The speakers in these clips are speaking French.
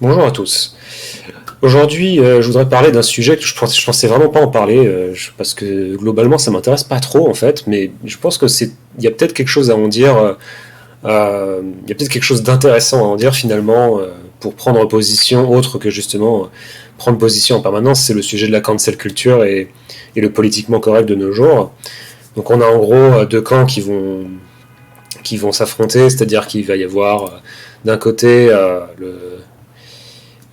Bonjour à tous. Aujourd'hui, je voudrais parler d'un sujet que je pensais vraiment pas en parler, parce que globalement ça m'intéresse pas trop en fait, mais je pense que il y a peut-être quelque chose à en dire, il y a peut-être quelque chose d'intéressant à en dire finalement, pour prendre position autre que justement prendre position en permanence. C'est le sujet de la cancel culture et le politiquement correct de nos jours. Donc on a en gros deux camps qui vont s'affronter, c'est-à-dire qu'il va y avoir d'un côté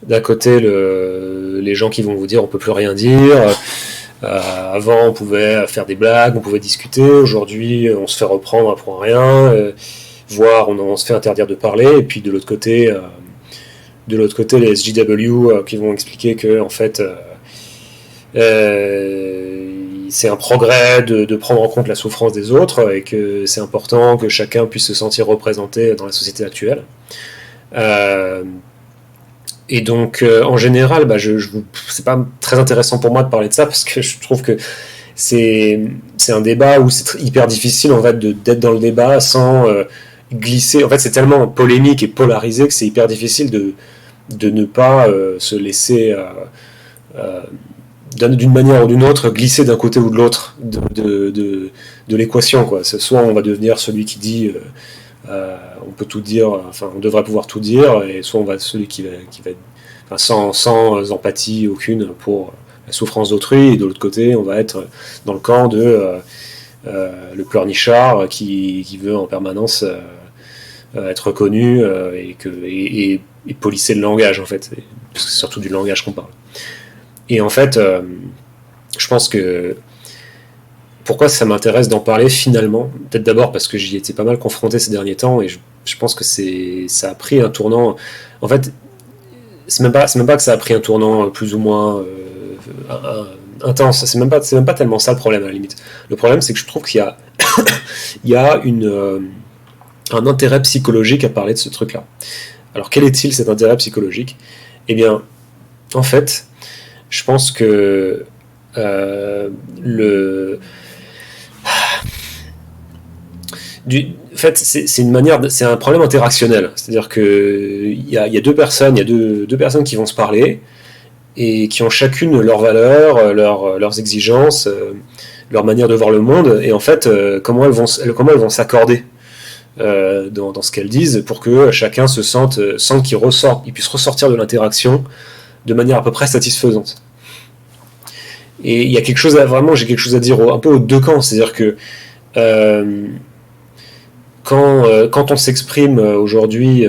les gens qui vont vous dire on peut plus rien dire. Avant, on pouvait faire des blagues, on pouvait discuter. Aujourd'hui, on se fait reprendre pour rien, voire on se fait interdire de parler. Et puis de l'autre côté, les SJW qui vont expliquer que en fait, c'est un progrès de prendre en compte la souffrance des autres et que c'est important que chacun puisse se sentir représenté dans la société actuelle. Euh, Et donc, en général, c'est pas très intéressant pour moi de parler de ça parce que je trouve que c'est c'est un débat où c'est hyper difficile en fait d'être dans le débat sans glisser. En fait, c'est tellement polémique et polarisé que c'est hyper difficile de ne pas se laisser euh, d'une manière ou d'une autre glisser d'un côté ou de l'autre de l'équation, quoi. Soit on va devenir celui qui dit on peut tout dire, enfin on devrait pouvoir tout dire, et soit on va être celui qui va être, enfin, sans empathie aucune pour la souffrance d'autrui, et de l'autre côté on va être dans le camp de le pleurnichard qui veut en permanence être reconnu et polisser le langage en fait, parce que c'est surtout du langage qu'on parle. Et en fait, je pense que pourquoi ça m'intéresse d'en parler finalement, peut-être d'abord parce que j'y étais pas mal confronté ces derniers temps et je pense que ça a pris un tournant. En fait, c'est même pas que ça a pris un tournant plus ou moins intense. C'est même pas tellement ça le problème à la limite. Le problème, c'est que je trouve qu'il y a un intérêt psychologique à parler de ce truc-là. Alors quel est-il cet intérêt psychologique? Eh bien, en fait, je pense que le en fait, c'est un problème interactionnel. C'est-à-dire que il y a deux personnes, il y a deux personnes qui vont se parler et qui ont chacune leurs valeurs, leurs exigences, leur manière de voir le monde. Et en fait, comment elles vont s'accorder dans ce qu'elles disent pour que chacun sente qu'il puisse ressortir de l'interaction de manière à peu près satisfaisante. Et il y a quelque chose vraiment, j'ai quelque chose à dire un peu aux deux camps. C'est-à-dire que euh, quand on s'exprime aujourd'hui,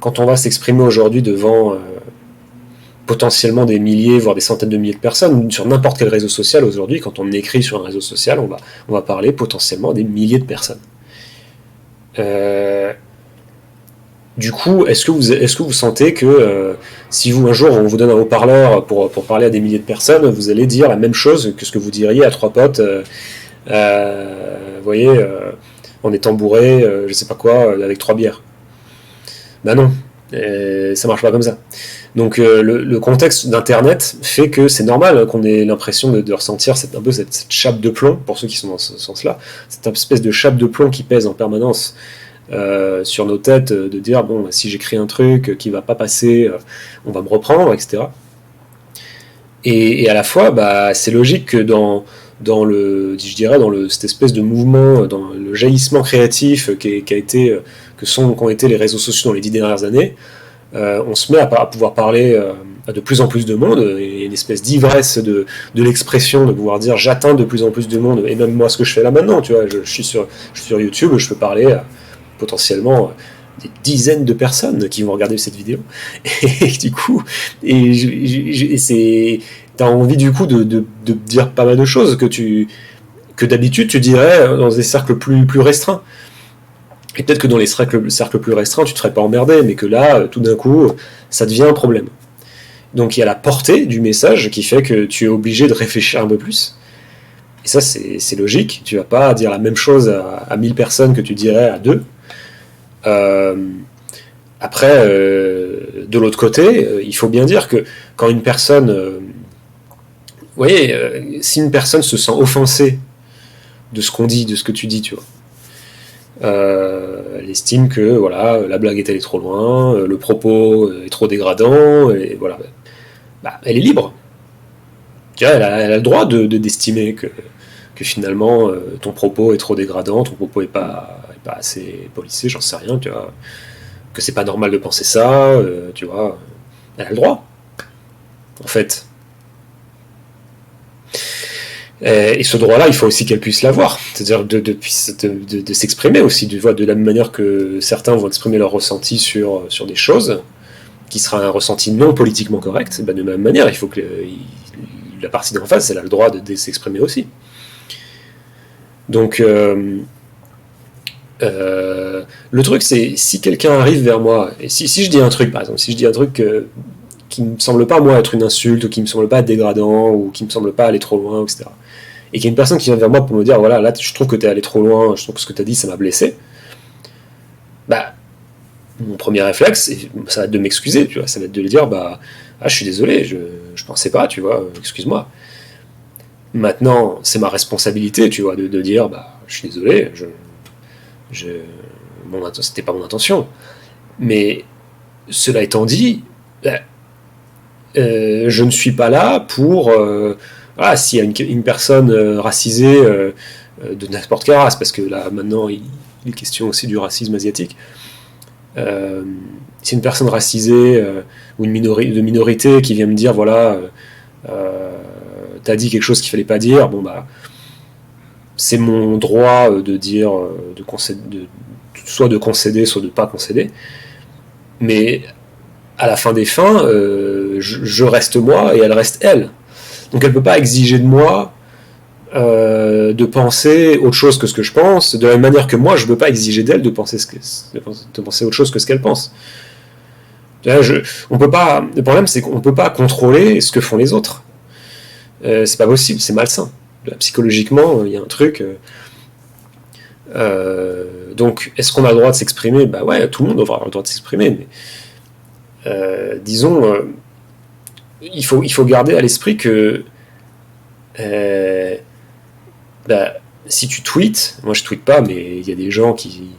quand on va s'exprimer aujourd'hui devant potentiellement des milliers, voire des centaines de milliers de personnes, sur n'importe quel réseau social aujourd'hui, quand on écrit sur un réseau social, on va parler potentiellement à des milliers de personnes. Euh, du coup, est-ce que vous sentez que si un jour on vous donne un haut-parleur pour parler à des milliers de personnes, vous allez dire la même chose que ce que vous diriez à trois potes, vous voyez, en étant bourré, je sais pas quoi, avec trois bières? Bah non, ça marche pas comme ça. Donc le contexte d'Internet fait que c'est normal qu'on ait l'impression de ressentir un peu cette chape de plomb, pour ceux qui sont dans ce sens-là, cette espèce de chape de plomb qui pèse en permanence sur nos têtes, de dire bon, si j'écris un truc qui va pas passer, on va me reprendre, etc. Et à la fois, bah, c'est logique que je dirais, cette espèce de mouvement, dans le jaillissement créatif qu'ont été les réseaux sociaux dans les 10 dernières années, on se met à pouvoir parler à de plus en plus de monde, et une espèce d'ivresse de l'expression, de pouvoir dire j'atteins de plus en plus de monde, et même moi ce que je fais là maintenant, tu vois, je suis sur YouTube, je peux parler à potentiellement des dizaines de personnes qui vont regarder cette vidéo, et du coup, t'as envie du coup de dire pas mal de choses que d'habitude tu dirais dans des cercles plus restreints. Et peut-être que dans les cercles plus restreints, tu ne te serais pas emmerdé, mais que là, tout d'un coup, ça devient un problème. Donc il y a la portée du message qui fait que tu es obligé de réfléchir un peu plus. Et ça, c'est logique. Tu vas pas dire la même chose à 1000 personnes que tu dirais à deux. Euh, Après, de l'autre côté, il faut bien dire que quand une personne... vous voyez, si une personne se sent offensée de ce qu'on dit, de ce que tu dis, tu vois, elle estime que voilà, la blague est allée trop loin, le propos est trop dégradant, et voilà. Elle est libre. Tu vois, elle a le droit d'estimer que finalement ton propos est trop dégradant, ton propos est pas assez policé, j'en sais rien, tu vois, que c'est pas normal de penser ça, tu vois, elle a le droit, en fait. Et ce droit-là, il faut aussi qu'elle puisse l'avoir, c'est-à-dire de s'exprimer aussi, de la même manière que certains vont exprimer leur ressenti sur des choses, qui sera un ressenti non politiquement correct, de la même manière, il faut que la partie d'en face, elle a le droit de s'exprimer aussi. Donc, le truc, c'est si quelqu'un arrive vers moi, et si je dis un truc, par exemple, si je dis un truc qui me semble pas, moi, être une insulte, ou qui me semble pas être dégradant, ou qui me semble pas aller trop loin, etc., et qu'il y a une personne qui vient vers moi pour me dire, voilà, là, je trouve que t'es allé trop loin, je trouve que ce que t'as dit, ça m'a blessé, mon premier réflexe, ça va être de m'excuser, tu vois, ça va être de lui dire, je suis désolé, je pensais pas, tu vois, excuse-moi. Maintenant, c'est ma responsabilité, tu vois, de dire, je suis désolé, c'était pas mon intention. Mais cela étant dit, je ne suis pas là pour, s'il y a une personne racisée de n'importe quelle race, parce que là maintenant il est question aussi du racisme asiatique. Si une personne racisée ou de minorité qui vient me dire voilà, t'as dit quelque chose qu'il fallait pas dire, c'est mon droit de dire, soit de concéder, soit de pas concéder. Mais à la fin des fins, je reste moi et elle reste elle. Donc elle peut pas exiger de moi de penser autre chose que ce que je pense, de la même manière que moi je peux pas exiger d'elle de penser autre chose que ce qu'elle pense. On peut pas. Le problème, c'est qu'on peut pas contrôler ce que font les autres. C'est pas possible, c'est malsain. Psychologiquement, il y a un truc. Donc, est-ce qu'on a le droit de s'exprimer ? Ouais, tout le monde aura le droit de s'exprimer, mais disons, il faut garder à l'esprit que si tu tweets, moi je tweete pas, mais il y a des gens qui.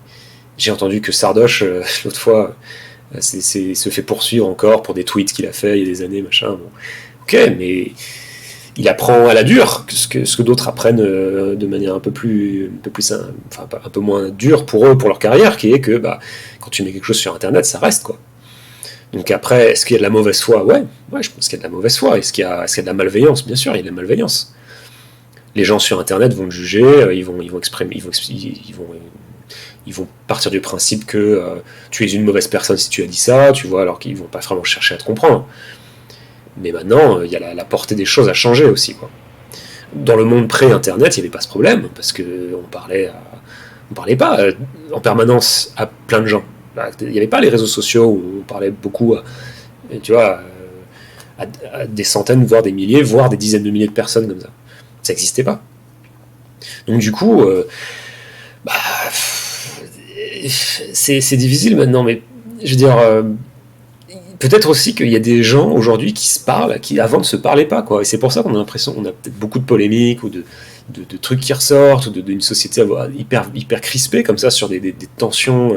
J'ai entendu que Sardoche, l'autre fois, se fait poursuivre encore pour des tweets qu'il a fait il y a des années, machin. Bon. Ok, mais il apprend à la dure ce que d'autres apprennent de manière un peu moins dure pour eux, pour leur carrière, qui est que quand tu mets quelque chose sur Internet, ça reste, quoi. Donc après, est-ce qu'il y a de la mauvaise foi ? Ouais, je pense qu'il y a de la mauvaise foi. Est-ce qu'il y a de la malveillance ? Bien sûr, il y a de la malveillance. Les gens sur Internet vont le juger, ils vont partir du principe que tu es une mauvaise personne si tu as dit ça, tu vois, alors qu'ils vont pas vraiment chercher à te comprendre. Mais maintenant, il y a la portée des choses à changer aussi, quoi. Dans le monde pré-Internet, il n'y avait pas ce problème, parce qu'on parlait pas en permanence à plein de gens. Il n'y avait pas les réseaux sociaux où on parlait beaucoup, tu vois, à des centaines, voire des milliers, voire des dizaines de milliers de personnes comme ça. Ça n'existait pas. Donc du coup, c'est difficile maintenant, mais je veux dire, peut-être aussi qu'il y a des gens aujourd'hui qui se parlent, qui avant ne se parlaient pas, quoi. Et c'est pour ça qu'on a l'impression qu'on a peut-être beaucoup de polémiques ou de trucs qui ressortent, ou d'une société hyper crispée comme ça sur des tensions.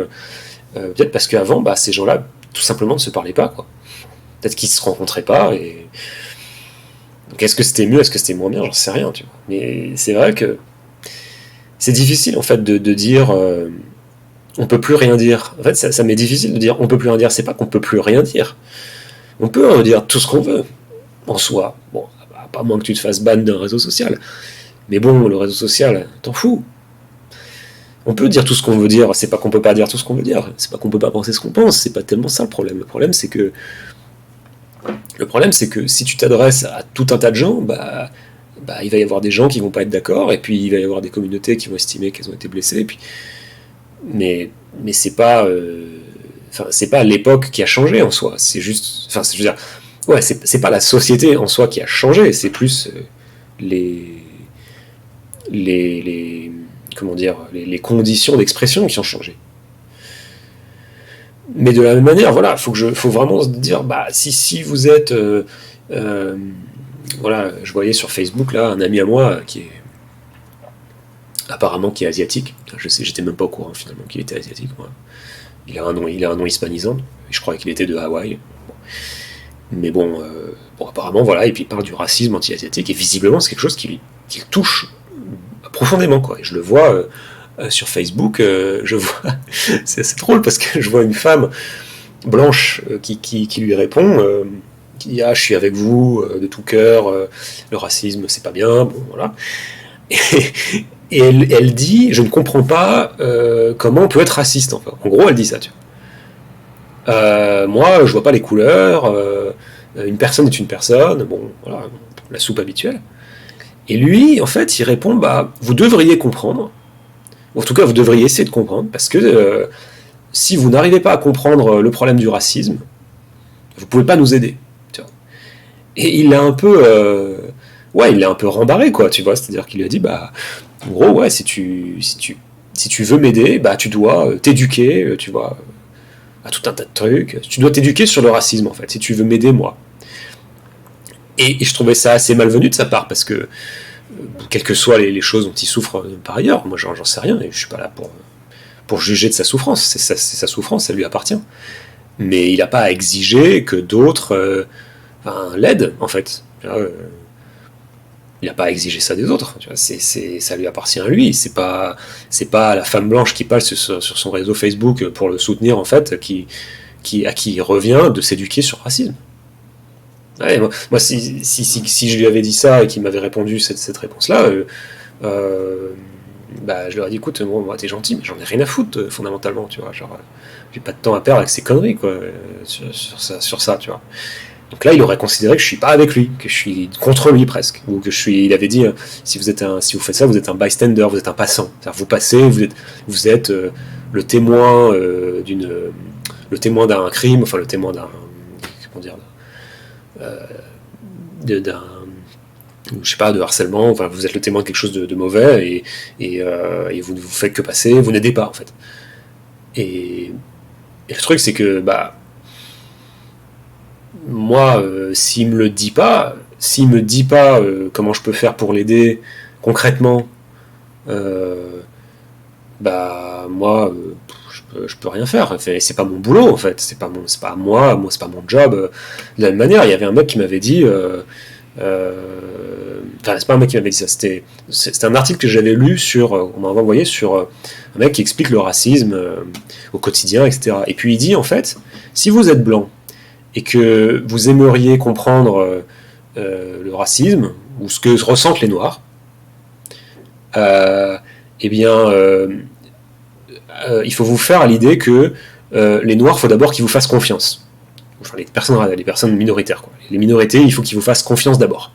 Peut-être parce qu'avant, ces gens-là, tout simplement, ne se parlaient pas, quoi. Peut-être qu'ils ne se rencontraient pas. Et donc, est-ce que c'était mieux, est-ce que c'était moins bien ? J'en sais rien, tu vois. Mais c'est vrai que c'est difficile, en fait, de dire on peut plus rien dire. En fait, ça m'est difficile de dire on peut plus rien dire. C'est pas qu'on peut plus rien dire. On peut dire tout ce qu'on veut, en soi. Bon, pas moins que tu te fasses ban d'un réseau social. Mais bon, le réseau social, t'en fous. On peut dire tout ce qu'on veut dire, c'est pas qu'on peut pas dire tout ce qu'on veut dire, c'est pas qu'on peut pas penser ce qu'on pense, c'est pas tellement ça le problème. Le problème, c'est que si tu t'adresses à tout un tas de gens, il va y avoir des gens qui vont pas être d'accord, et puis il va y avoir des communautés qui vont estimer qu'elles ont été blessées, et puis mais c'est pas c'est pas l'époque qui a changé en soi, c'est juste, je veux dire, ouais, c'est pas la société en soi qui a changé, c'est plus les comment dire, les conditions d'expression qui ont changé. Mais de la même manière, voilà, faut vraiment se dire, si vous êtes, voilà, je voyais sur Facebook là un ami à moi qui est apparemment qui est asiatique. Je sais, j'étais même pas au courant finalement qu'il était asiatique. Moi. Il a un nom hispanisant. Je croyais qu'il était de Hawaï. Mais bon, apparemment, voilà. Et puis il parle du racisme anti-asiatique. Et visiblement, c'est quelque chose qui le touche profondément, quoi. Et je le vois sur Facebook. Je vois. C'est assez drôle parce que je vois une femme blanche qui lui répond. Qui dit je suis avec vous de tout cœur. Le racisme, c'est pas bien. Bon, voilà. Et elle dit, je ne comprends pas comment on peut être raciste. Enfin. En gros, elle dit ça. Tu vois. Moi, je vois pas les couleurs. Une personne est une personne. Bon, voilà, la soupe habituelle. Et lui, en fait, il répond, vous devriez comprendre. En tout cas, vous devriez essayer de comprendre, parce que si vous n'arrivez pas à comprendre le problème du racisme, vous pouvez pas nous aider. Tu vois. Et il l'a un peu, il l'a un peu rembarré, quoi. Tu vois, c'est-à-dire qu'il lui a dit, en gros, ouais, si tu veux m'aider, tu dois t'éduquer, tu vois, à tout un tas de trucs. Tu dois t'éduquer sur le racisme, en fait, si tu veux m'aider, moi. Et je trouvais ça assez malvenu de sa part, parce que, quelles que soient les choses dont il souffre par ailleurs, moi j'en sais rien, et je suis pas là pour juger de sa souffrance, c'est sa souffrance, ça lui appartient. Mais il n'a pas à exiger que d'autres l'aident, en fait. Il n'a pas à exiger ça des autres. Tu vois, ça lui appartient à lui. C'est pas la femme blanche qui passe sur son réseau Facebook pour le soutenir, en fait, à qui il revient de s'éduquer sur le racisme. Ouais, moi si je lui avais dit ça et qu'il m'avait répondu cette réponse-là, je leur ai dit, écoute, moi t'es gentil, mais j'en ai rien à foutre, fondamentalement, tu vois. Genre, j'ai pas de temps à perdre avec ces conneries, quoi, sur ça, tu vois. Donc là, il aurait considéré que je suis pas avec lui, que je suis contre lui presque, ou que il avait dit, si vous faites ça, vous êtes un bystander, vous êtes un passant. C'est-à-dire, vous passez, vous êtes le témoin d'un crime, enfin le témoin d'un, comment dire, je sais pas, de harcèlement, enfin vous êtes le témoin de quelque chose de mauvais et vous ne vous faites que passer, vous n'aidez pas en fait. Et le truc c'est que moi, s'il me dit pas comment je peux faire pour l'aider concrètement, moi, je peux rien faire. Enfin, c'est pas mon boulot en fait. C'est pas moi, c'est pas mon job. De la même manière, il y avait un mec qui m'avait dit. C'est pas un mec qui m'avait dit ça. C'était un article que j'avais lu on m'a envoyé sur un mec qui explique le racisme au quotidien, etc. Et puis il dit en fait, si vous êtes blanc et que vous aimeriez comprendre le racisme ou ce que ressentent les noirs, il faut vous faire à l'idée que les noirs, il faut d'abord qu'ils vous fassent confiance. Enfin, les personnes minoritaires, quoi. Les minorités, il faut qu'ils vous fassent confiance d'abord.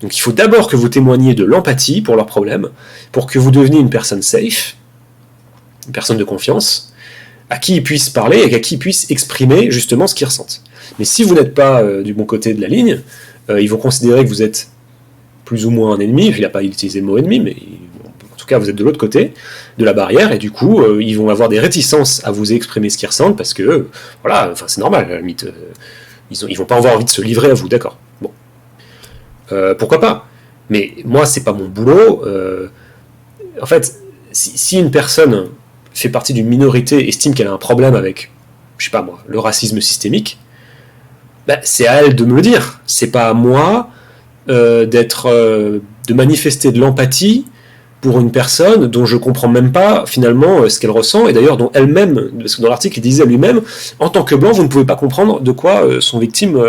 Donc il faut d'abord que vous témoigniez de l'empathie pour leurs problèmes, pour que vous deveniez une personne safe, une personne de confiance, à qui ils puissent parler et à qui ils puissent exprimer justement ce qu'ils ressentent. Mais si vous n'êtes pas du bon côté de la ligne, ils vont considérer que vous êtes plus ou moins un ennemi. Il n'a pas utilisé le mot ennemi, mais en tout cas vous êtes de l'autre côté de la barrière, et du coup ils vont avoir des réticences à vous exprimer ce qu'ils ressentent, parce que c'est normal, à la limite, ils vont pas avoir envie de se livrer à vous, d'accord. Bon. Pourquoi pas? Mais moi, c'est pas mon boulot. En fait, si une personne fait partie d'une minorité, estime qu'elle a un problème avec, je sais pas moi, le racisme systémique, c'est à elle de me le dire. C'est pas à moi de manifester de l'empathie pour une personne dont je comprends même pas finalement ce qu'elle ressent, et d'ailleurs dont elle-même, parce que dans l'article il disait lui-même, en tant que blanc vous ne pouvez pas comprendre de quoi sont victimes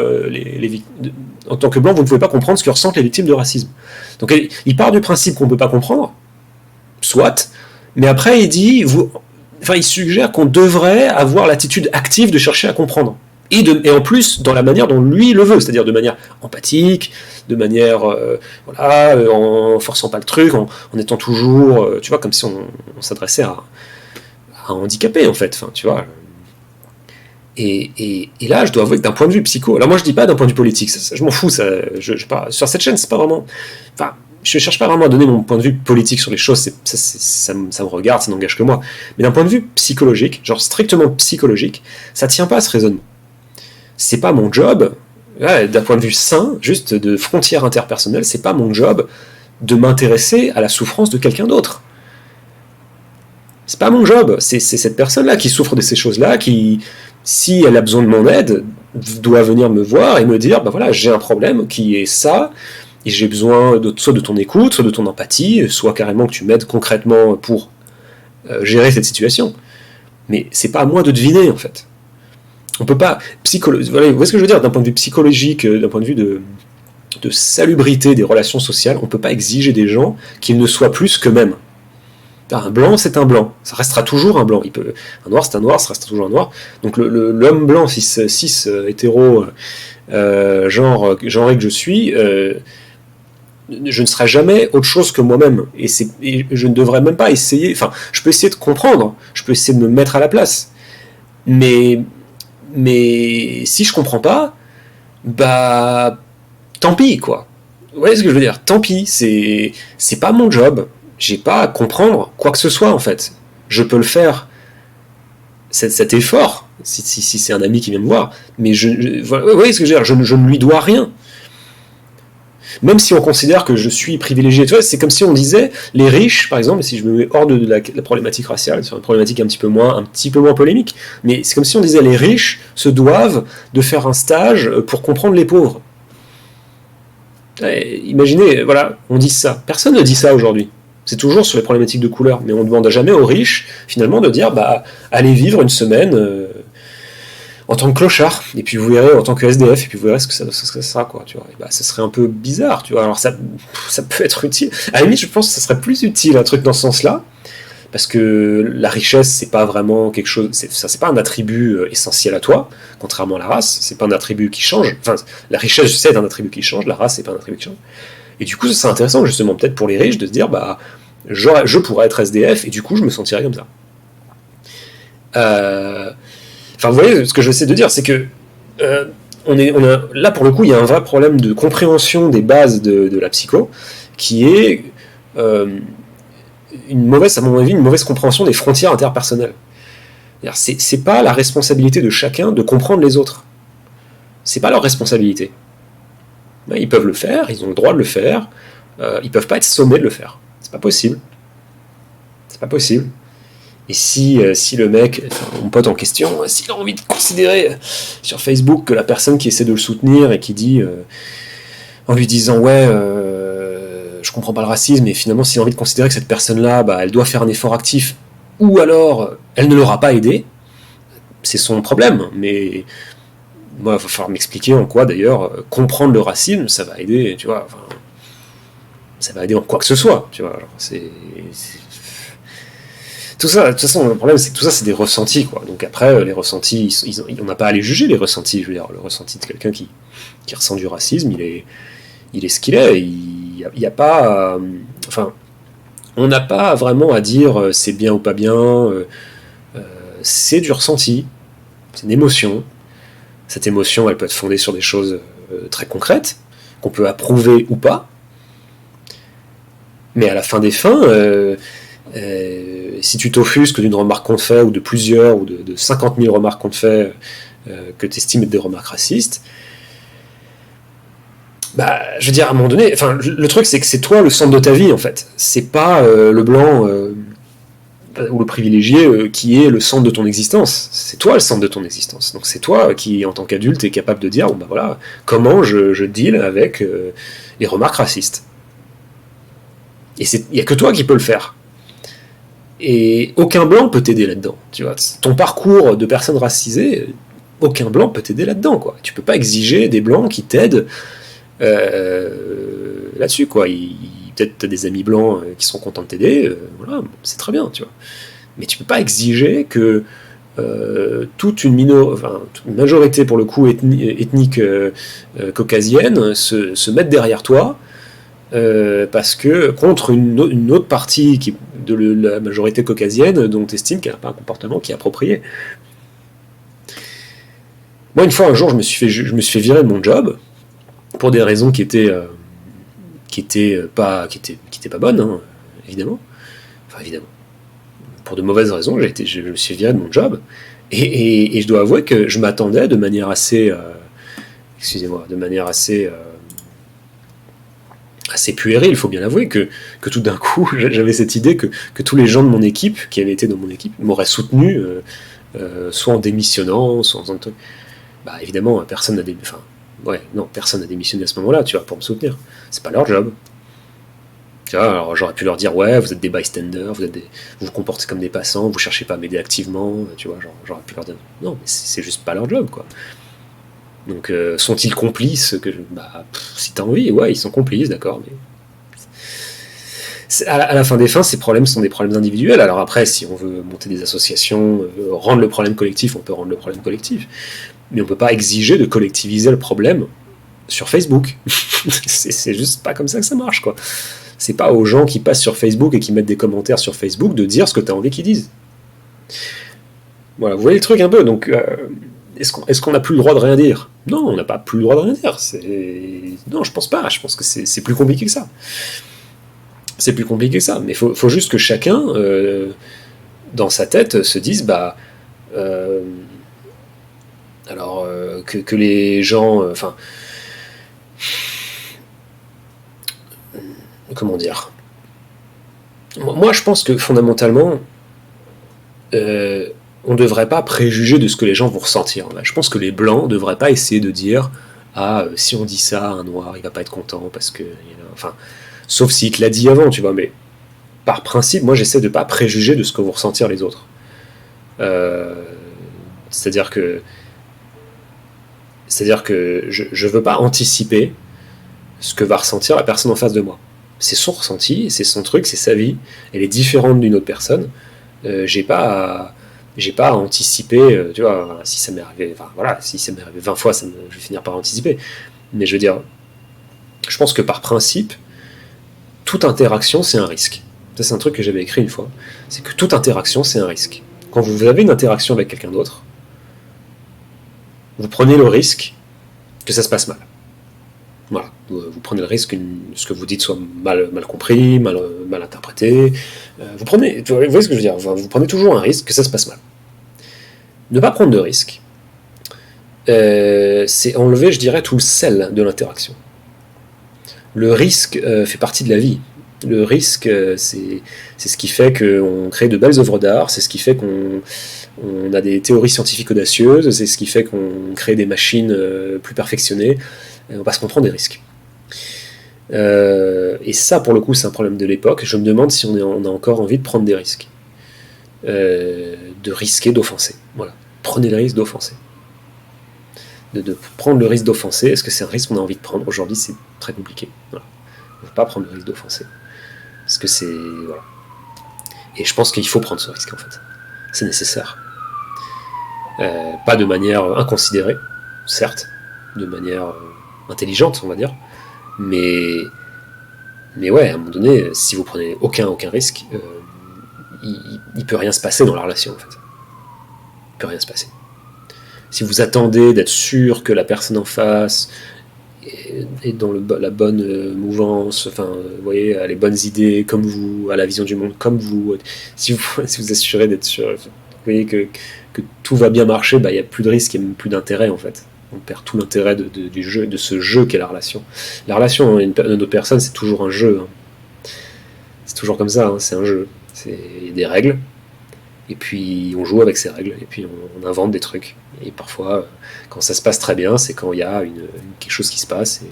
en tant que blanc vous ne pouvez pas comprendre ce que ressentent les victimes de racisme. Donc il part du principe qu'on ne peut pas comprendre, soit, mais après il dit, il suggère qu'on devrait avoir l'attitude active de chercher à comprendre. Et en plus, dans la manière dont lui le veut, c'est-à-dire de manière empathique, de manière, en forçant pas le truc, en étant toujours, tu vois, comme si on s'adressait à un handicapé, en fait, tu vois. Et là, je dois avouer que d'un point de vue psycho, alors moi je dis pas d'un point de vue politique, ça, je m'en fous, sur cette chaîne, c'est pas vraiment, je cherche pas vraiment à donner mon point de vue politique sur les choses, ça me regarde, ça n'engage que moi, mais d'un point de vue psychologique, genre strictement psychologique, ça tient pas à ce raisonnement. C'est pas mon job, d'un point de vue sain, juste de frontières interpersonnelles, c'est pas mon job de m'intéresser à la souffrance de quelqu'un d'autre. C'est pas mon job. C'est cette personne-là qui souffre de ces choses-là, qui, si elle a besoin de mon aide, doit venir me voir et me dire, bah voilà, j'ai un problème qui est ça, et j'ai besoin soit de ton écoute, soit de ton empathie, soit carrément que tu m'aides concrètement pour gérer cette situation. Mais c'est pas à moi de deviner, en fait. On peut pas... Voilà, vous voyez ce que je veux dire, d'un point de vue psychologique, d'un point de vue de salubrité des relations sociales, on peut pas exiger des gens qu'ils ne soient plus qu'eux-mêmes. Un blanc, c'est un blanc. Ça restera toujours un blanc. Un noir, c'est un noir, ça restera toujours un noir. Donc l'homme blanc, cis hétéro, genré que je suis, je ne serai jamais autre chose que moi-même. Et je ne devrais même pas essayer... Enfin, je peux essayer de comprendre, je peux essayer de me mettre à la place. Mais si je comprends pas, bah... tant pis, quoi. Vous voyez ce que je veux dire? Tant pis, c'est pas mon job. J'ai pas à comprendre quoi que ce soit, en fait. Je peux le faire, cet effort, si c'est un ami qui vient me voir, mais vous voyez ce que je veux dire? Je ne lui dois rien. Même si on considère que je suis privilégié, tu vois, c'est comme si on disait, les riches, par exemple, si je me mets hors de la problématique raciale, sur une problématique un petit peu moins polémique, mais c'est comme si on disait, les riches se doivent de faire un stage pour comprendre les pauvres. Imaginez, voilà, on dit ça. Personne ne dit ça aujourd'hui. C'est toujours sur les problématiques de couleur, mais on ne demande jamais aux riches, finalement, de dire, bah, allez vivre une semaine en tant que clochard, et puis vous verrez en tant que SDF, et puis vous verrez ce que ça sera, quoi, tu vois. Et bah, ça serait un peu bizarre, tu vois. Alors ça peut être utile. À la limite, je pense que ça serait plus utile un truc dans ce sens-là, parce que la richesse, c'est pas vraiment quelque chose, c'est pas un attribut essentiel à toi, contrairement à la race, c'est pas un attribut qui change. Enfin, la richesse, c'est un attribut qui change, la race, c'est pas un attribut qui change. Et du coup, ça serait intéressant, justement, peut-être pour les riches, de se dire, bah, je pourrais être SDF, et du coup, je me sentirais comme ça. Enfin, vous voyez, ce que j'essaie de dire, c'est que là, pour le coup, il y a un vrai problème de compréhension des bases de la psycho, qui est à mon avis, une mauvaise compréhension des frontières interpersonnelles. C'est pas la responsabilité de chacun de comprendre les autres. C'est pas leur responsabilité. Ils peuvent le faire, ils ont le droit de le faire, ils peuvent pas être sommés de le faire. C'est pas possible. C'est pas possible. Et si le mec, mon pote en question, s'il a envie de considérer sur Facebook que la personne qui essaie de le soutenir et qui dit, en lui disant ouais, je comprends pas le racisme, et finalement s'il a envie de considérer que cette personne-là, bah, elle doit faire un effort actif, ou alors elle ne l'aura pas aidé, c'est son problème. Mais moi, il va falloir m'expliquer en quoi d'ailleurs comprendre le racisme, ça va aider, tu vois. Enfin, ça va aider en quoi que ce soit, tu vois. Alors, tout ça, de toute façon, le problème, c'est que tout ça, c'est des ressentis, quoi. Donc après, les ressentis, on n'a pas à les juger, les ressentis. Je veux dire, le ressenti de quelqu'un qui ressent du racisme, il est ce qu'il est. Il y a pas, enfin, on n'a pas vraiment à dire c'est bien ou pas bien. C'est du ressenti, c'est une émotion. Cette émotion, elle peut être fondée sur des choses très concrètes, qu'on peut approuver ou pas. Mais à la fin des fins, si tu t'offusques d'une remarque qu'on te fait, ou de plusieurs, ou de 50 000 remarques qu'on te fait, que tu estimes être des remarques racistes, bah, je veux dire, à un moment donné, enfin, le truc, c'est que c'est toi le centre de ta vie, en fait. C'est pas le blanc ou le privilégié qui est le centre de ton existence. C'est toi le centre de ton existence. Donc c'est toi qui, en tant qu'adulte, est capable de dire, bon, bah voilà, comment je deal avec les remarques racistes. Et il n'y a que toi qui peux le faire. Et aucun blanc peut t'aider là-dedans. Tu vois, ton parcours de personne racisée, aucun blanc peut t'aider là-dedans, quoi. Tu peux pas exiger des blancs qui t'aident là-dessus, quoi. Peut-être t'as des amis blancs qui sont contents de t'aider, voilà, c'est très bien, tu vois. Mais tu peux pas exiger que toute une majorité, pour le coup, ethnique caucasienne se mette derrière toi, parce que contre une autre partie de la majorité caucasienne dont tu estimes qu'elle n'a pas un comportement qui est approprié. Moi, une fois, un jour, je me suis fait virer de mon job pour des raisons qui étaient pas bonnes, hein, évidemment. Enfin, évidemment. Pour de mauvaises raisons, je me suis fait virer de mon job. Et je dois avouer que je m'attendais de manière assez assez puéril, il faut bien l'avouer, que tout d'un coup, j'avais cette idée que tous les gens de mon équipe, qui avaient été dans mon équipe, m'auraient soutenu, soit en démissionnant, soit en faisant de trucs. Bah évidemment, personne n'a personne n'a démissionné à ce moment-là, tu vois, pour me soutenir. C'est pas leur job. Tu vois, alors j'aurais pu leur dire, ouais, vous êtes des bystanders, vous vous comportez comme des passants, vous cherchez pas à m'aider activement, tu vois, j'aurais pu leur dire, non, mais c'est juste pas leur job, quoi. Donc, sont-ils complices si t'as envie, ouais, ils sont complices, d'accord, mais à la fin des fins, ces problèmes sont des problèmes individuels. Alors après, si on veut monter des associations, rendre le problème collectif, on peut rendre le problème collectif. Mais on peut pas exiger de collectiviser le problème sur Facebook. c'est juste pas comme ça que ça marche, quoi. C'est pas aux gens qui passent sur Facebook et qui mettent des commentaires sur Facebook de dire ce que tu as envie qu'ils disent. Voilà, vous voyez le truc un peu. Donc, est-ce qu'on n'a plus le droit de rien dire? Non, on n'a pas plus le droit de rien dire. Non, je pense pas. Je pense que c'est plus compliqué que ça. C'est plus compliqué que ça. Mais il faut juste que chacun, dans sa tête, se dise, que les gens... comment dire? Moi, je pense que fondamentalement, on ne devrait pas préjuger de ce que les gens vont ressentir. Je pense que les blancs ne devraient pas essayer de dire si on dit ça à un noir, il va pas être content parce que... sauf s'il te l'a dit avant, tu vois, mais par principe, moi, j'essaie de pas préjuger de ce que vont ressentir les autres. C'est-à-dire que je veux pas anticiper ce que va ressentir la personne en face de moi. C'est son ressenti, c'est son truc, c'est sa vie, elle est différente d'une autre personne. J'ai pas à anticiper, tu vois, si ça m'est arrivé, si ça m'est arrivé 20 fois, je vais finir par anticiper. Mais je veux dire, je pense que par principe, toute interaction, c'est un risque. Ça, c'est un truc que j'avais écrit une fois. C'est que toute interaction, c'est un risque. Quand vous avez une interaction avec quelqu'un d'autre, vous prenez le risque que ça se passe mal. Voilà, vous prenez le risque que ce que vous dites soit mal compris, mal interprété. Vous voyez ce que je veux dire, vous prenez toujours un risque que ça se passe mal. Ne pas prendre de risque, c'est enlever, je dirais, tout le sel de l'interaction. Le risque fait partie de la vie. Le risque, c'est ce qui fait qu'on crée de belles œuvres d'art, c'est ce qui fait qu'on a des théories scientifiques audacieuses, c'est ce qui fait qu'on crée des machines plus perfectionnées, parce qu'on prend des risques. Et ça, pour le coup, c'est un problème de l'époque. Je me demande si on a encore envie de prendre des risques. De risquer d'offenser. Voilà. Prenez le risque d'offenser. De prendre le risque d'offenser, est-ce que c'est un risque qu'on a envie de prendre? Aujourd'hui, c'est très compliqué. Voilà. On ne peut pas prendre le risque d'offenser. Parce que c'est... Voilà. Et je pense qu'il faut prendre ce risque, en fait. C'est nécessaire. Pas de manière inconsidérée, certes, de manière intelligente, on va dire, mais ouais, à un moment donné, si vous prenez aucun risque, il peut rien se passer dans la relation, en fait. Il peut rien se passer. Si vous attendez d'être sûr que la personne en face est dans la bonne mouvance, vous voyez, a les bonnes idées comme vous, a la vision du monde comme vous, si vous assurez d'être sûr, vous voyez que tout va bien marcher, il n'y a plus de risque, il n'y a même plus d'intérêt, en fait. On perd tout l'intérêt du jeu, de ce jeu qu'est la relation. La relation d'une autre personne, c'est toujours un jeu. C'est toujours comme ça, c'est un jeu. Il y a des règles, et puis on joue avec ces règles, et puis on invente des trucs. Et parfois, quand ça se passe très bien, c'est quand il y a quelque chose qui se passe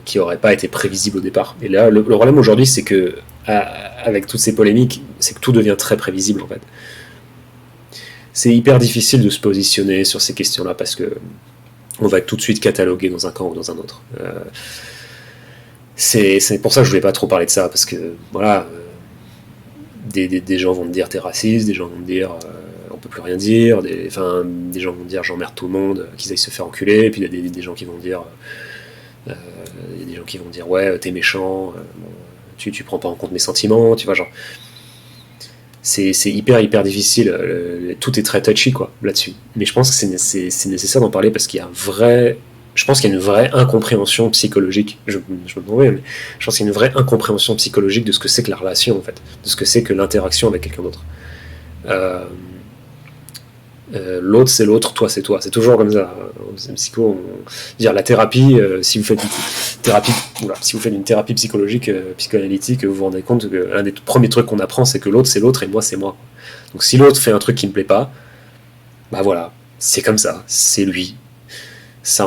qui n'aurait pas été prévisible au départ. Et là, le problème aujourd'hui, c'est que avec toutes ces polémiques, c'est que tout devient très prévisible, en fait. C'est hyper difficile de se positionner sur ces questions-là parce que on va être tout de suite catalogué dans un camp ou dans un autre. C'est pour ça que je voulais pas trop parler de ça, parce que voilà, des gens vont me dire t'es raciste, des gens vont me dire on peut plus rien dire, des gens vont me dire j'emmerde tout le monde, qu'ils aillent se faire enculer, et puis il y a des gens qui vont dire ouais t'es méchant, tu prends pas en compte mes sentiments, tu vois, genre c'est hyper difficile, tout est très touchy quoi là-dessus, mais je pense que c'est nécessaire d'en parler parce qu'il y a je pense qu'il y a une vraie incompréhension psychologique, je me demandais, mais je pense qu'il y a une vraie incompréhension psychologique de ce que c'est que la relation, en fait, de ce que c'est que l'interaction avec quelqu'un d'autre. L'autre c'est l'autre, toi c'est toi, c'est toujours comme ça. psycho, dire la thérapie, si vous faites si vous faites une thérapie psychologique, psychanalytique, vous vous rendez compte qu'un des premiers trucs qu'on apprend, c'est que l'autre c'est l'autre et moi c'est moi. Donc si l'autre fait un truc qui me plaît pas, bah voilà, c'est comme ça, c'est lui. C'est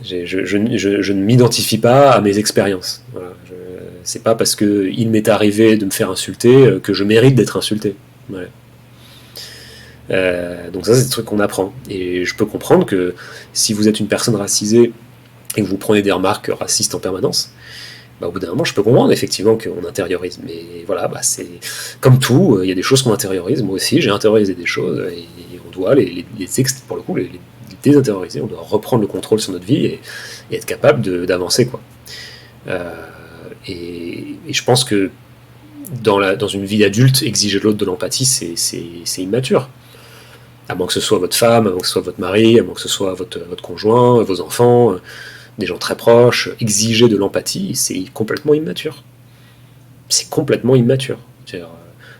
je ne m'identifie pas à mes expériences. Voilà, c'est pas parce qu'il m'est arrivé de me faire insulter que je mérite d'être insulté. Ouais. Donc ça, c'est des trucs qu'on apprend. Et je peux comprendre que si vous êtes une personne racisée et que vous prenez des remarques racistes en permanence, bah, au bout d'un moment, je peux comprendre effectivement qu'on intériorise. Mais voilà, bah, c'est comme tout, il y a des choses qu'on intériorise. Moi aussi, j'ai intériorisé des choses et on doit pour le coup, les désintérioriser. On doit reprendre le contrôle sur notre vie et être capable d'avancer, quoi. Et je pense que dans une vie d'adulte, exiger de l'autre de l'empathie, c'est immature. À moins que ce soit votre femme, à moins que ce soit votre mari, à moins que ce soit votre conjoint, vos enfants, des gens très proches, exiger de l'empathie, c'est complètement immature. C'est complètement immature.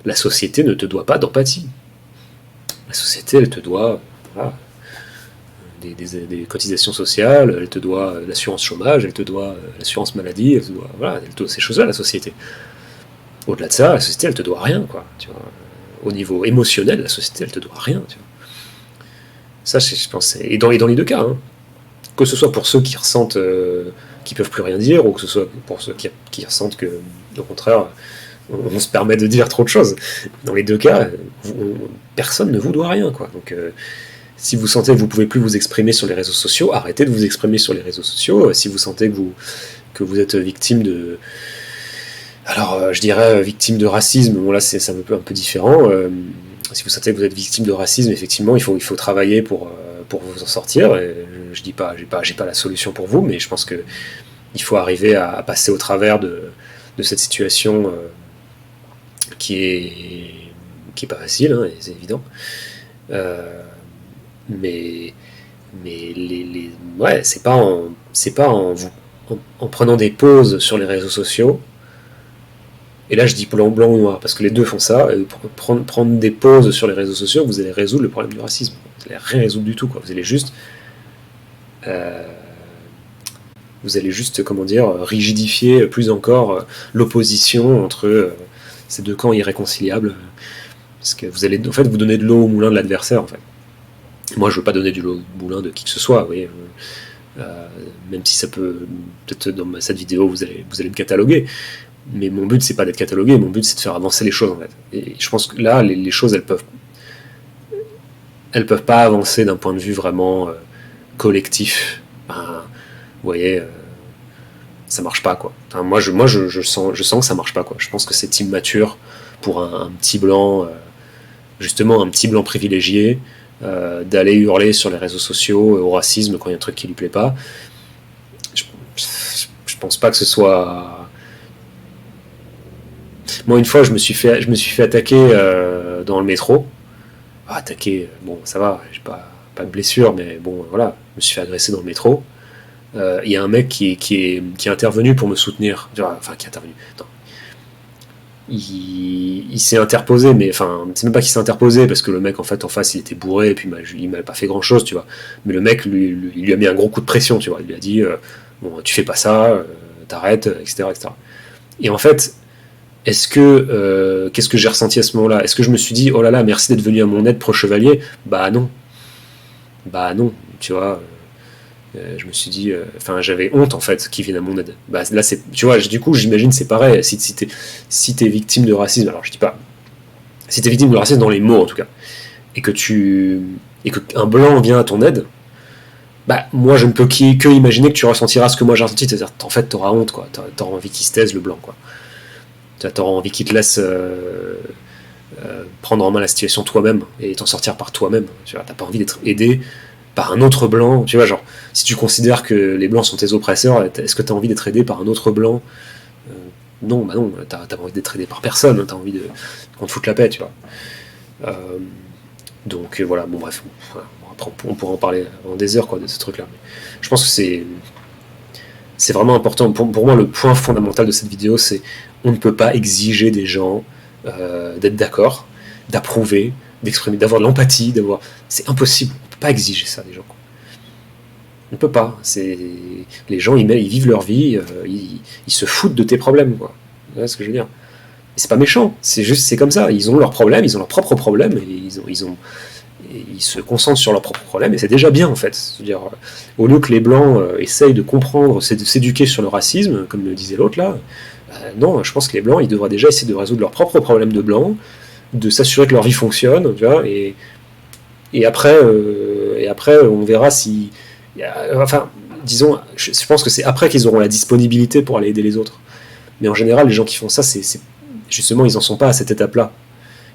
La société ne te doit pas d'empathie. La société, elle te doit voilà, des cotisations sociales, elle te doit l'assurance chômage, elle te doit l'assurance maladie, elle te doit ces choses-là, la société. Au-delà de ça, la société, elle te doit rien, quoi. Tu vois. Au niveau émotionnel, la société, elle te doit rien. Tu vois. Ça, je pense, et dans les deux cas, hein. Que ce soit pour ceux qui ressentent qui peuvent plus rien dire, ou que ce soit pour ceux qui ressentent que, au contraire, on se permet de dire trop de choses. Dans les deux cas, personne ne vous doit rien, quoi. Donc, si vous sentez que vous ne pouvez plus vous exprimer sur les réseaux sociaux, arrêtez de vous exprimer sur les réseaux sociaux. Si vous sentez que vous êtes victime de... Alors, je dirais victime de racisme, bon là c'est un peu différent. Si vous sentez que vous êtes victime de racisme, effectivement, il faut travailler pour vous en sortir. Et je dis pas, j'ai pas la solution pour vous, mais je pense que il faut arriver à passer au travers de cette situation qui est pas facile, hein, c'est évident. Mais ouais, c'est pas en prenant des pauses sur les réseaux sociaux. Et là, je dis blanc ou noir, parce que les deux font ça. Pour prendre des pauses sur les réseaux sociaux, vous allez résoudre le problème du racisme. Vous allez rien résoudre du tout, quoi. Vous allez juste, comment dire, rigidifier plus encore l'opposition entre ces deux camps irréconciliables. Parce que vous allez, en fait, vous donner de l'eau au moulin de l'adversaire, en fait. Moi, je veux pas donner de l'eau au moulin de qui que ce soit, vous voyez. Même si ça peut, peut-être dans cette vidéo, vous allez me cataloguer. Mais mon but, c'est pas d'être catalogué, mon but, c'est de faire avancer les choses, en fait. Et je pense que là, les choses, elles peuvent pas avancer d'un point de vue vraiment collectif. Vous voyez, ça marche pas, quoi. Enfin, moi, je sens que ça marche pas, quoi. Je pense que c'est immature pour un petit blanc, justement, un petit blanc privilégié, d'aller hurler sur les réseaux sociaux au racisme quand il y a un truc qui lui plaît pas. Je pense pas que ce soit... Moi, une fois, je me suis fait attaquer dans le métro. Attaquer, bon, ça va, j'ai pas de blessure, mais bon, voilà, je me suis fait agresser dans le métro. Il y a un mec qui est intervenu pour me soutenir. Enfin, qui est intervenu. Non. Il s'est interposé, mais enfin, c'est même pas qu'il s'est interposé, parce que le mec, en fait, en face, il était bourré, et puis il m'a pas fait grand chose, tu vois. Mais le mec, il lui a mis un gros coup de pression, tu vois. Il lui a dit, bon, tu fais pas ça, t'arrêtes, etc., etc. Et en fait, qu'est-ce que j'ai ressenti à ce moment-là? Est-ce que je me suis dit, oh là là, merci d'être venu à mon aide, pro-chevalier? Bah non, tu vois. Je me suis dit, j'avais honte en fait qu'il vienne à mon aide. Bah là, tu vois, du coup, j'imagine c'est pareil. Si t'es victime de racisme, alors je dis pas, si t'es victime de racisme dans les mots en tout cas, et que un blanc vient à ton aide, bah moi je ne peux que imaginer que tu ressentiras ce que moi j'ai ressenti, c'est-à-dire en fait t'auras honte, quoi, t'auras envie qu'il se taise, le blanc, quoi. T'auras envie qu'il te laisse prendre en main la situation toi-même et t'en sortir par toi-même. Tu vois, t'as pas envie d'être aidé par un autre blanc. Tu vois, genre, si tu considères que les blancs sont tes oppresseurs, est-ce que t'as envie d'être aidé par un autre blanc? Non, bah non, t'as pas envie d'être aidé par personne. T'as envie qu'on te foute la paix, tu vois. Donc voilà, bon bref, après on pourra en parler en des heures, quoi, de ce truc-là. Mais je pense que c'est vraiment important. Pour moi, le point fondamental de cette vidéo, c'est on ne peut pas exiger des gens d'être d'accord, d'approuver, d'exprimer, d'avoir de l'empathie, d'avoir... C'est impossible, on ne peut pas exiger ça des gens. On ne peut pas. Les gens, ils vivent leur vie, ils se foutent de tes problèmes, quoi. C'est ce que je veux dire. Et c'est pas méchant, c'est comme ça. Ils ont leurs problèmes, ils ont leurs propres problèmes, et ils se concentrent sur leurs propres problèmes, et c'est déjà bien, en fait. C'est-à-dire, au lieu que les Blancs essayent de comprendre, de s'éduquer sur le racisme, comme le disait l'autre, là, non, je pense que les Blancs, ils devraient déjà essayer de résoudre leurs propres problèmes de Blancs, de s'assurer que leur vie fonctionne, tu vois, et après, on verra si... Enfin, disons, je pense que c'est après qu'ils auront la disponibilité pour aller aider les autres. Mais en général, les gens qui font ça, justement, ils n'en sont pas à cette étape-là.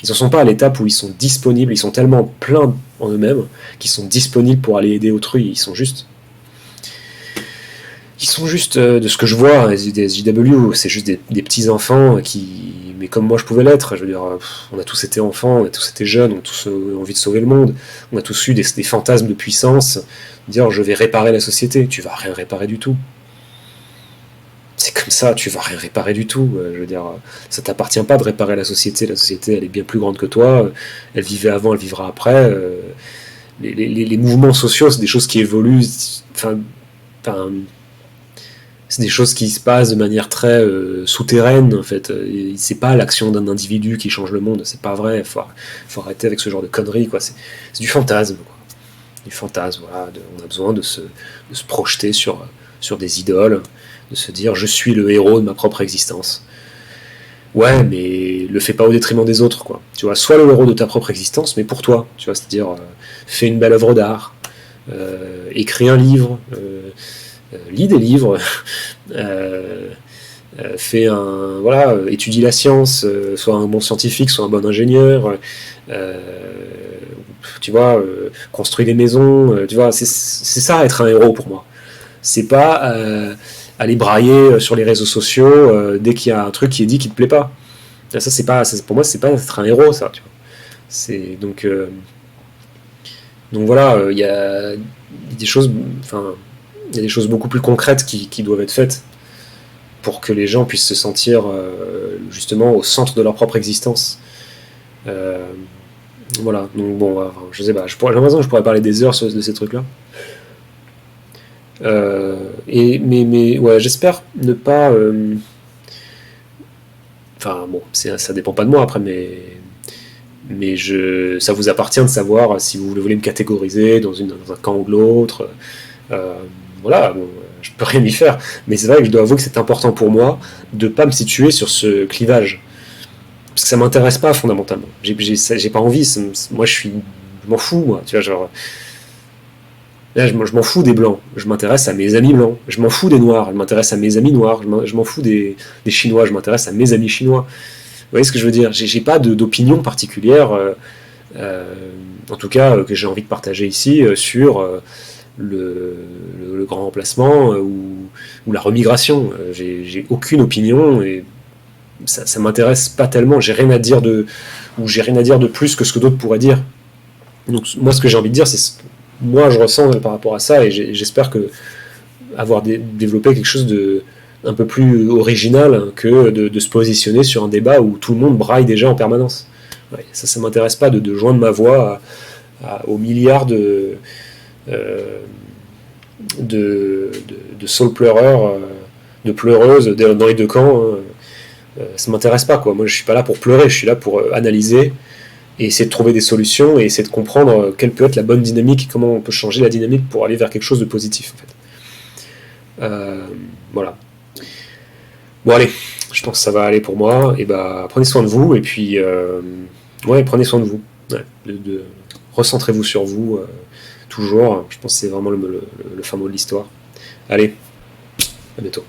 Ils n'en sont pas à l'étape où ils sont disponibles, ils sont tellement pleins en eux-mêmes qu'ils sont disponibles pour aller aider autrui. Ils sont juste, de ce que je vois, des JW, c'est juste des petits enfants mais comme moi je pouvais l'être. Je veux dire, on a tous été enfants, on a tous été jeunes, on a tous envie de sauver le monde, on a tous eu des fantasmes de puissance, dire je vais réparer la société. Tu vas rien réparer du tout. C'est comme ça, tu vas rien réparer du tout. Je veux dire, ça t'appartient pas de réparer la société. La société, elle est bien plus grande que toi. Elle vivait avant, elle vivra après. Les mouvements sociaux, c'est des choses qui évoluent. Enfin, c'est des choses qui se passent de manière très souterraine, en fait. C'est pas l'action d'un individu qui change le monde. C'est pas vrai. Faut arrêter avec ce genre de conneries, quoi. C'est du fantasme, quoi. Du fantasme, voilà. On a besoin de se projeter sur des idoles, de se dire je suis le héros de ma propre existence. Ouais, mais le fais pas au détriment des autres, quoi. Tu vois, sois le héros de ta propre existence, mais pour toi, tu vois, c'est-à-dire fais une belle œuvre d'art, écris un livre, lis des livres, étudie la science, sois un bon scientifique, sois un bon ingénieur, tu vois, construis des maisons, tu vois, c'est ça être un héros pour moi. C'est pas aller brailler sur les réseaux sociaux dès qu'il y a un truc qui est dit qui te plaît pas. Ça, c'est pas, pour moi, c'est pas être un héros, ça. Tu vois. C'est donc voilà, il y a des choses, il y a des choses beaucoup plus concrètes qui doivent être faites pour que les gens puissent se sentir justement au centre de leur propre existence. Voilà, donc bon, je sais pas, j'ai l'impression que je pourrais parler des heures de ces trucs-là. Mais ouais, j'espère ne pas. Enfin bon, ça dépend pas de moi après, mais ça vous appartient de savoir si vous voulez me catégoriser dans un camp ou l'autre. Voilà, bon, je peux rien y faire, mais c'est vrai que je dois avouer que c'est important pour moi de pas me situer sur ce clivage, parce que ça m'intéresse pas fondamentalement. J'ai pas envie. Moi, je m'en fous, moi. Tu vois, genre. Là, je m'en fous des blancs, je m'intéresse à mes amis blancs. Je m'en fous des noirs, je m'intéresse à mes amis noirs. Je m'en fous des chinois, je m'intéresse à mes amis chinois. Vous voyez ce que je veux dire? J'ai pas d'opinion particulière, en tout cas, que j'ai envie de partager ici sur le grand remplacement ou la remigration. J'ai aucune opinion et ça m'intéresse pas tellement. J'ai rien à dire de plus que ce que d'autres pourraient dire. Donc moi, ce que j'ai envie de dire, c'est moi je ressens par rapport à ça, et j'espère que avoir développé quelque chose de un peu plus original que de se positionner sur un débat où tout le monde braille déjà en permanence. Ouais, ça m'intéresse pas de joindre ma voix aux milliards de saules pleureurs, de pleureuses dans les deux camps. Ça m'intéresse pas, quoi. Moi je suis pas là pour pleurer, je suis là pour analyser et essayer de trouver des solutions et essayer de comprendre quelle peut être la bonne dynamique et comment on peut changer la dynamique pour aller vers quelque chose de positif, en fait. Voilà. Bon, allez, je pense que ça va aller pour moi. Et bah, prenez soin de vous, et puis prenez soin de vous. Ouais, recentrez-vous sur vous toujours. Je pense que c'est vraiment le fin mot de l'histoire. Allez, à bientôt.